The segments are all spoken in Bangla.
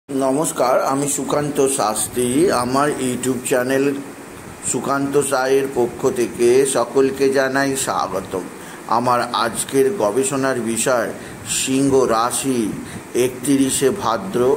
नमस्कार आमी सुकान्त शास्त्री आमार यूट्यूब चैनल सुकान्त साइर पक्ष थेके सकलके जानाई स्वागतम। आमार आजकेर गवेषणार विषय सिंह राशि 31 भाद्र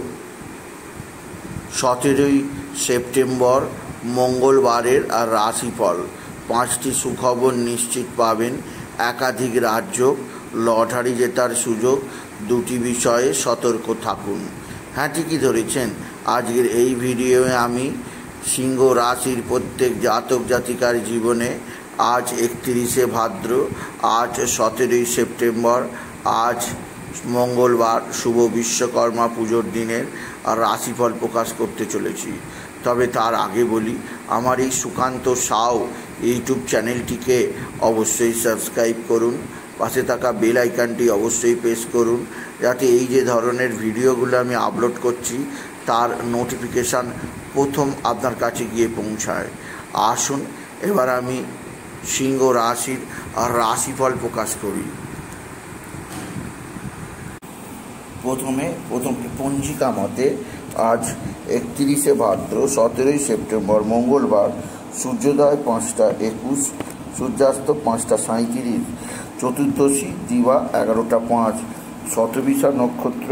17 सेप्टेम्बर मंगलवारेर राशिफल। 5टी सुखबर निश्चित पाबेन, एकाधिक राज्य लटारि जेतार सुयोग, 2टी विषये सतर्क थाकुन। हाँ ठीक ही धरेছেন। आजकेर এই ভিডিওয়ে আমি সিংহ রাশির প্রত্যেক জাতক জাতিকার জীবনে আজ 31 ভাদ্র, আজ 17 সেপ্টেম্বর, আজ মঙ্গলবার শুভ বিশ্বকর্মা পুজোর দিনের রাশিফল প্রকাশ করতে চলেছি। তবে তার আগে বলি, আমার এই সুকান্ত সাউ ইউটিউব চ্যানেলটিকে অবশ্যই সাবস্ক্রাইব করুন, পাশে থাকা বেল আইকনটি অবশ্যই প্রেস করুন, যাতে এই যে ধরনের ভিডিওগুলো আমি আপলোড করছি তার নোটিফিকেশান প্রথম আপনার কাছে গিয়ে পৌঁছায়। আসুন এবার আমি সিংহ রাশির রাশিফল প্রকাশ করি। প্রথমে পঞ্জিকা মতে আজ 31 ভাদ্র 17 সেপ্টেম্বর মঙ্গলবার, সূর্যোদয় 5টা 21, সূর্যাস্ত 5টা 37, চতুর্দশী দিবা 11টা 5, শতবিশা নক্ষত্র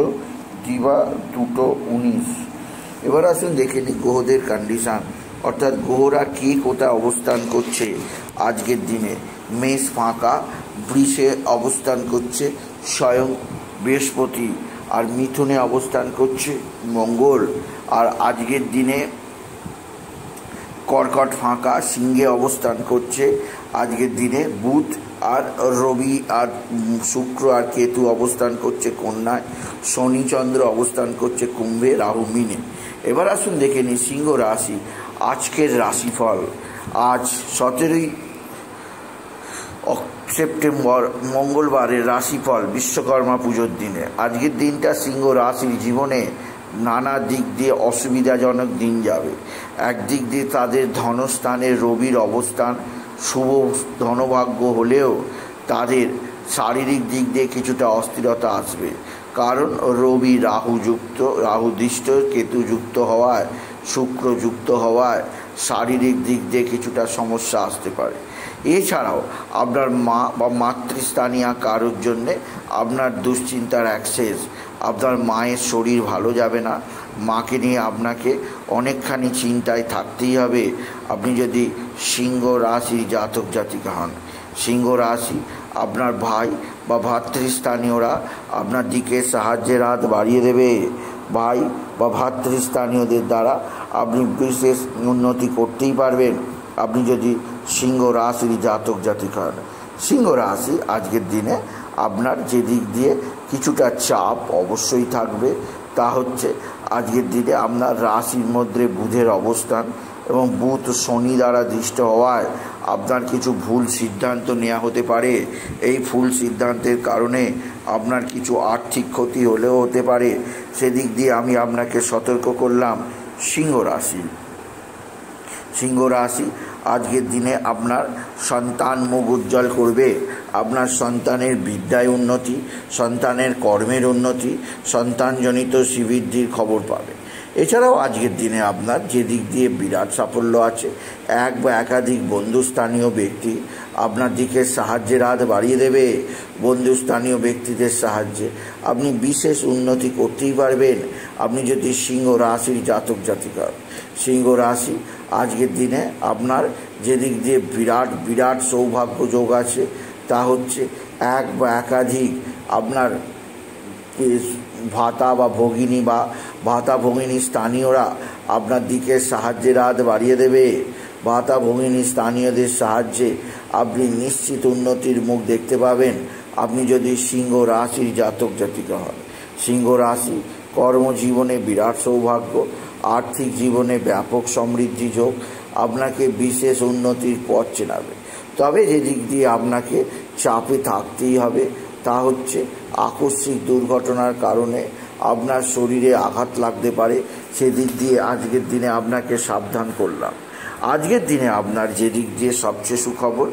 দিবা 2টো 19। এবার আসুন দেখে নিই গ্রহদের কন্ডিশান, অর্থাৎ গ্রহরা কে কোথায় অবস্থান করছে আজকের দিনে। মেষ ফাঁকা, বৃষে অবস্থান করছে স্বয়ং বৃহস্পতি, আর মিথুনে অবস্থান করছে মঙ্গল। আর আজকের দিনে কর্কট ফাঁকা, সিংহে অবস্থান করছে আজকের দিনে বুধ, আর রবি আর শুক্র আর কেতু অবস্থান করছে কন্যায়, শনি চন্দ্র অবস্থান করছে কুম্ভে, রাহু মিনে। এবার আসুন দেখে নিই সিংহ রাশি আজকের রাশিফল। আজ 17 সেপ্টেম্বর মঙ্গলবারের রাশিফল বিশ্বকর্মা পুজোর দিনে। আজকের দিনটা সিংহ রাশির জীবনে নানা দিক দিয়ে অসুবিধাজনক দিন যাবে। একদিক দিয়ে তাদের ধনস্থানে রবির অবস্থান শুভ ধনভাগ্য হলেও তাদের শারীরিক দিক দিয়ে কিছুটা অস্থিরতা আসবে, কারণ রবি রাহু দৃষ্ট, কেতু যুক্ত হওয়ায়, শুক্র যুক্ত হওয়ায় শারীরিক দিক দিয়ে কিছুটা সমস্যা আসতে পারে। এছাড়াও আপনার মা বা মাতৃস্থানীয় কারোর জন্যে আপনার দুশ্চিন্তার অ্যাক্সেস, আপনার মায়ের শরীর ভালো যাবে না, মাকে নিয়ে আপনাকে অনেকখানি চিন্তায় থাকতেই হবে আপনি যদি সিংহ রাশির জাতক জাতিকা হন। সিংহ রাশি আপনার ভাই বা ভাতৃস্থানীয়রা আপনার দিকে সাহায্যের হাত বাড়িয়ে দেবে। ভাই বা ভাতৃস্থানীয়দের দ্বারা আপনি বিশেষ উন্নতি করতেই পারবেন আপনি যদি সিংহ রাশির জাতক জাতিকা হন। সিংহ রাশি আজকের দিনে আপনার যে দিক দিয়ে কিছুটা চাপ অবশ্যই থাকবে, তা হচ্ছে আজকের দিনে আপনার রাশির মধ্যে বুধের অবস্থান এবং বুধ শনি দ্বারা দৃষ্ট হওয়ায় আপনার কিছু ভুল সিদ্ধান্ত নেওয়া হতে পারে। এই ভুল সিদ্ধান্তের কারণে আপনার কিছু আর্থিক ক্ষতি হলেও হতে পারে, সেদিক দিয়ে আমি আপনাকে সতর্ক করলাম। সিংহ রাশি আজকের দিনে আপনার সন্তান মুখ উজ্জ্বল করবে। আপনার সন্তানের বিদ্যায় উন্নতি, সন্তানের কর্মের উন্নতি, সন্তানজনিত শ্রীবৃদ্ধির খবর পাবে। এছাড়াও আজকের দিনে আপনার যে দিক দিয়ে বিরাট সাফল্য আছে, এক বা একাধিক বন্ধুস্থানীয় ব্যক্তি আপনার দিকে সাহায্যের হাত বাড়িয়ে দেবে। বন্ধুস্থানীয় ব্যক্তিদের সাহায্যে আপনি বিশেষ উন্নতি করতেই পারবেন আপনি যদি সিংহ রাশির জাতক জাতিকা। সিংহ রাশি আজকের দিনে আপনার যে দিক দিয়ে বিরাট সৌভাগ্য যোগ আছে, তা হচ্ছে এক বা একাধিক আপনার ভাতা বা ভগিনী বা ভাতা ভগিনী স্থানীয়রা আপনার দিকে সাহায্যের হাত বাড়িয়ে দেবে। ভাতা ভগিনী স্থানীয়দের সাহায্যে আপনি নিশ্চিত উন্নতির মুখ দেখতে পাবেন আপনি যদি সিংহ রাশির জাতক জাতিকা হন। সিংহ রাশি কর্মজীবনে বিরাট সৌভাগ্য, আর্থিক জীবনে ব্যাপক সমৃদ্ধি যোগ আপনাকে বিশেষ উন্নতির পথ চেনাবে। তবে যে দিক দিয়ে আপনাকে চাপে থাকতেই হবে তা হচ্ছে আকস্মিক দুর্ঘটনার কারণে আপনার শরীরে আঘাত লাগতে পারে, সেদিক দিয়ে আজকের দিনে আপনাকে সাবধান করলাম। আজকের দিনে আপনার যে দিক দিয়ে সবচেয়ে সুখবর,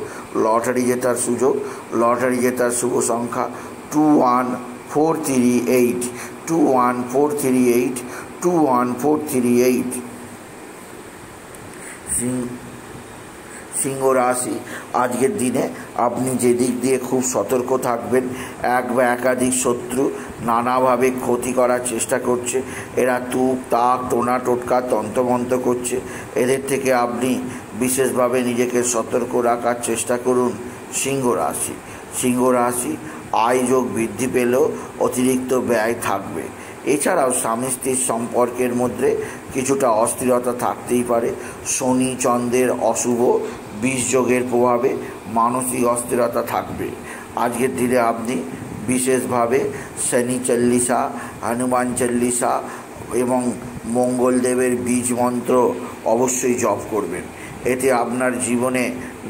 লটারি জেতার সুযোগ। লটারি জেতার শুভ সংখ্যা 21438, 21438, 21438। সিংহ রাশি, আজকের দিনে আপনি যে দিক দিয়ে খুব সতর্ক থাকবেন, এক বা একাধিক শত্রু নানাভাবে ক্ষতি করার চেষ্টা করছে। এরা তুক তাক টোনা টোটকা তন্ত্রমন্ত্র করছে। এদের থেকে আপনি বিশেষভাবে নিজেকে সতর্ক রাখার চেষ্টা করুন। সিংহ রাশি, আয় যোগ বৃদ্ধি পেলেও অতিরিক্ত ব্যয় থাকবে। এছাড়াও স্বামী স্ত্রীর সম্পর্কের মধ্যে কিছুটা অস্থিরতা থাকতেই পারে। শনি চন্দ্রের অশুভ বিষযোগের প্রভাবে মানসিক অস্থিরতা থাকবে। আজকের দিনে আপনি বিশেষভাবে শনি চল্লিশা, হনুমান চল্লিশা এবং মঙ্গলদেবের বীজ মন্ত্র অবশ্যই জপ করবেন। এতে আপনার জীবনে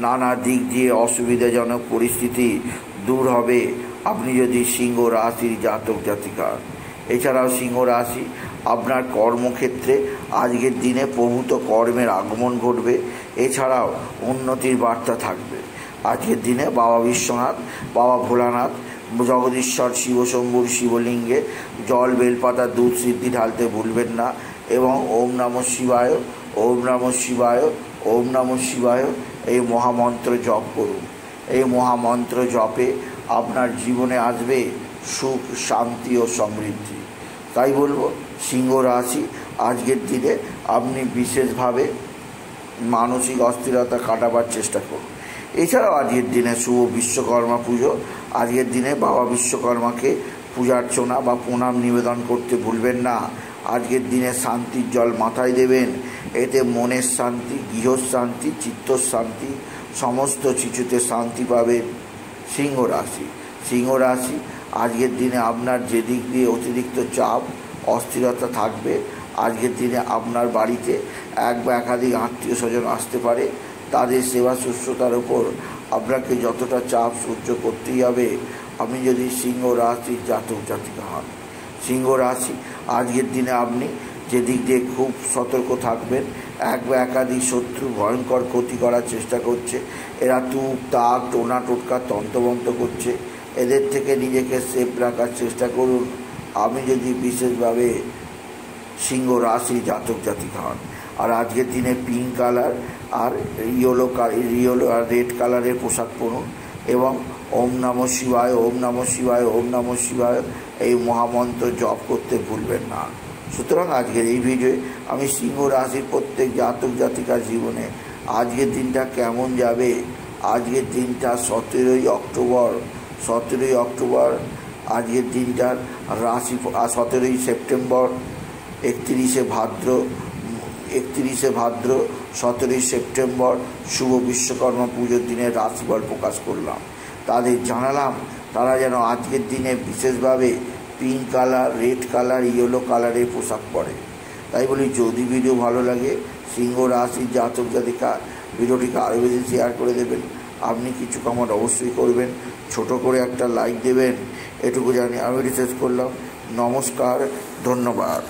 নানা দিক দিয়ে অসুবিধাজনক পরিস্থিতি দূর হবে, আপনি যদি সিংহ রাশির জাতক জাতিকা। এছাড়াও সিংহ রাশি, আপনার কর্মক্ষেত্রে আজকের দিনে প্রভূত কর্মের আগমন ঘটবে। এছাড়াও উন্নতির বার্তা থাকবে। আজকের দিনে বাবা বিশ্বনাথ, বাবা ভোলানাথ, জগদীশ্বর শিবশম্ভুর শিবলিঙ্গে জল বেলপাতা দুধ সিদ্ধি ঢালতে ভুলবেন না এবং ওম নমঃ শিবায়, ওম নমঃ শিবায়, ওম নমঃ শিবায় এই মহামন্ত্র জপ করুন। এই মহামন্ত্র জপে আপনার জীবনে আসবে সুখ, শান্তি ও সমৃদ্ধি। তাই বলবো, সিংহ রাশি, আজকের দিনে আপনি বিশেষভাবে মানসিক অস্থিরতা কাটাবার চেষ্টা করুন। এছাড়াও আজকের দিনে শুভ বিশ্বকর্মা পুজো। আজকের দিনে বাবা বিশ্বকর্মাকে পূজার্চনা বা প্রণাম নিবেদন করতে ভুলবেন না। আজকের দিনে শান্তির জল মাথায় দেবেন। এতে মনের শান্তি, গৃহশান্তি, চিত্তশান্তি, সমস্ত কিছুতে শান্তি পাবেন। সিংহ রাশি, আজকের দিনে আপনার যে দিক দিয়ে অতিরিক্ত চাপ অস্থিরতা থাকবে, আজকের দিনে আপনার বাড়িতে এক বা একাধিক আত্মীয় স্বজন আসতে পারে। তাদের সেবা শুশ্রূষার ওপর আপনাকে যতটা চাপ সহ্য করতেই হবে, আপনি যদি সিংহ রাশির জাতক জাতিকা হন। সিংহ রাশি, আজকের দিনে আপনি যে দিক দিয়ে খুব সতর্ক থাকবেন, এক বা একাধিক শত্রু ভয়ঙ্কর ক্ষতি করার চেষ্টা করছে। এরা তুক তাক টোনা টোটকা তন্ত্রমন্ত্র করছে। এদের থেকে নিজেকে সেফ রাখার চেষ্টা করুন, আপনি যদি বিশেষভাবে সিংহ রাশির জাতক জাতিকা হন। আর আজকের দিনে পিঙ্ক কালার আর ইয়েলো আর রেড কালারের পোশাক পরুন এবং ওম নমঃ শিবায়, ওম নমঃ শিবায়, ওম নমঃ শিবায় এই মহামন্ত্র জপ করতে ভুলবেন না। সুতরাং আজকের এই ভিডিওয়ে আমি সিংহ রাশির প্রত্যেক জাতক জাতিকার জীবনে আজকের দিনটা কেমন যাবে, আজকের দিনটা 17ই অক্টোবর, আজকের দিনটার রাশি 17ই সেপ্টেম্বর, 31শে ভাদ্র, 17ই সেপ্টেম্বর শুভ বিশ্বকর্মা পুজোর দিনের রাশিফল প্রকাশ করলাম। তাদের জানালাম তারা যেন আজকের দিনে বিশেষভাবে pink colour, red colour, yellow কালারের পোশাক পরে। তাই বলি, যদি ভিডিও ভালো লাগে সিংহ রাশির জাতক জাতিকা ভিডিওটিকে আরও বেশি শেয়ার করে দেবেন। আপনি কিছু কমেন্ট অবশ্যই করবেন, ছোট করে একটা লাইক দেবেন। এটুকু জানি আমি শেষ করলাম। নমস্কার, ধন্যবাদ।